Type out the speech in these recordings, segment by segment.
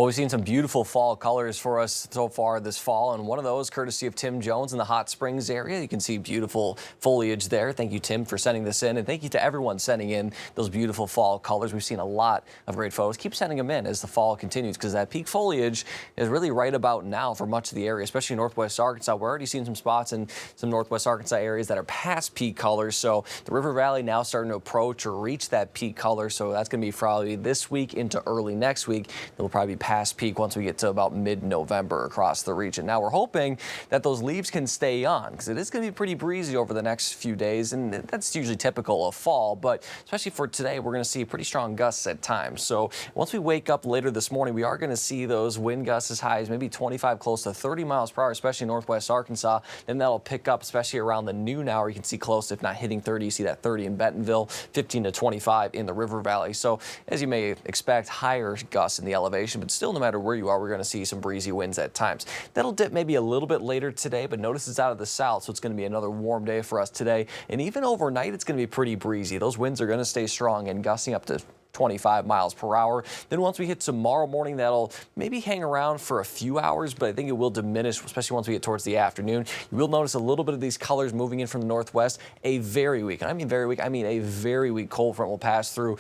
Well, we've seen some beautiful fall colors for us so far this fall, and one of those courtesy of Tim Jones in the Hot Springs area. You can see beautiful foliage there. Thank you, Tim, for sending this in, and thank you to everyone sending in those beautiful fall colors. We've seen a lot of great photos. Keep sending them in as the fall continues, because that peak foliage is really right about now for much of the area, especially northwest Arkansas. We're already seeing some spots in some northwest Arkansas areas that are past peak colors, so the River Valley now starting to approach or reach that peak color, so that's going to be probably this week into early next week. It'll probably be past peak once we get to about mid-November across the region. Now we're hoping that those leaves can stay on, because it is going to be pretty breezy over the next few days, and that's usually typical of fall, but especially for today, we're going to see pretty strong gusts at times. So once we wake up later this morning, we are going to see those wind gusts as high as maybe 25, close to 30 miles per hour, especially in northwest Arkansas. Then that'll pick up, especially around the noon hour. You can see close, if not hitting 30. You see that 30 in Bentonville, 15 to 25 in the River Valley. So as you may expect, higher gusts in the elevation, but still, no matter where you are, we're going to see some breezy winds at times. That'll dip maybe a little bit later today, but notice it's out of the south, so it's going to be another warm day for us today. And even overnight, it's going to be pretty breezy. Those winds are going to stay strong and gusting up to 25 miles per hour. Then once we hit tomorrow morning, that'll maybe hang around for a few hours, but I think it will diminish, especially once we get towards the afternoon. You will notice a little bit of these colors moving in from the northwest. A very weak, and I mean very weak, I mean a very weak cold front will pass through.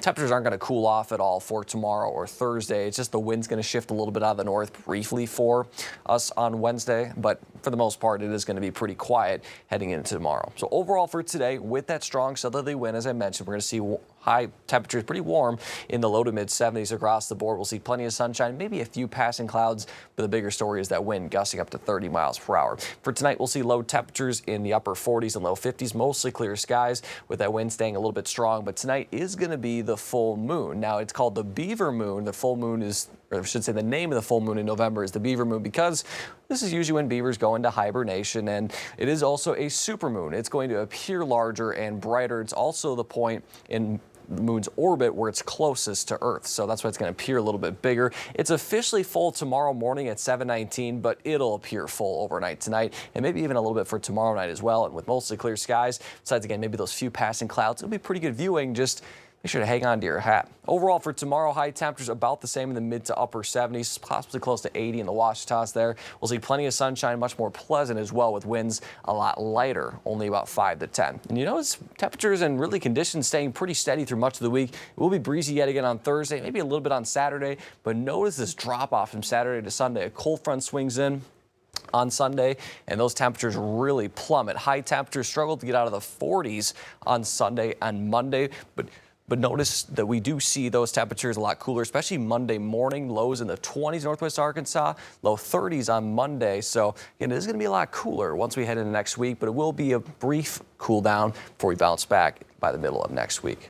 Temperatures aren't going to cool off at all for tomorrow or Thursday. It's just the wind's going to shift a little bit out of the north briefly for us on Wednesday, but for the most part, it is going to be pretty quiet heading into tomorrow. So overall for today, with that strong southerly wind, as I mentioned, we're going to see high temperatures, pretty warm in the low to mid 70s across the board. We'll see plenty of sunshine, maybe a few passing clouds, but the bigger story is that wind gusting up to 30 miles per hour. For tonight, we'll see low temperatures in the upper 40s and low 50s, mostly clear skies with that wind staying a little bit strong. But tonight is going to be the full moon. Now, it's called the Beaver Moon. The full moon is, or I should say the name of the full moon in November is the Beaver Moon, because this is usually when beavers go into hibernation, and it is also a supermoon. It's going to appear larger and brighter. It's also the point in the moon's orbit where it's closest to Earth, so that's why it's going to appear a little bit bigger. It's officially full tomorrow morning at 7:19, but it'll appear full overnight tonight, and maybe even a little bit for tomorrow night as well. And with mostly clear skies, besides again maybe those few passing clouds, it'll be pretty good viewing. Just make sure to hang on to your hat. Overall for tomorrow, high temperatures about the same in the mid to upper 70s, possibly close to 80 in the Ouachitas there. We'll see plenty of sunshine, much more pleasant as well, with winds a lot lighter, only about 5 to 10. And you notice temperatures and really conditions staying pretty steady through much of the week. It will be breezy yet again on Thursday, maybe a little bit on Saturday, but notice this drop off from Saturday to Sunday. A cold front swings in on Sunday, and those temperatures really plummet. High temperatures struggle to get out of the 40s on Sunday and Monday, but notice that we do see those temperatures a lot cooler, especially Monday morning. Lows in the 20s northwest Arkansas, low 30s on Monday. So again, it is going to be a lot cooler once we head into next week, but it will be a brief cool down before we bounce back by the middle of next week.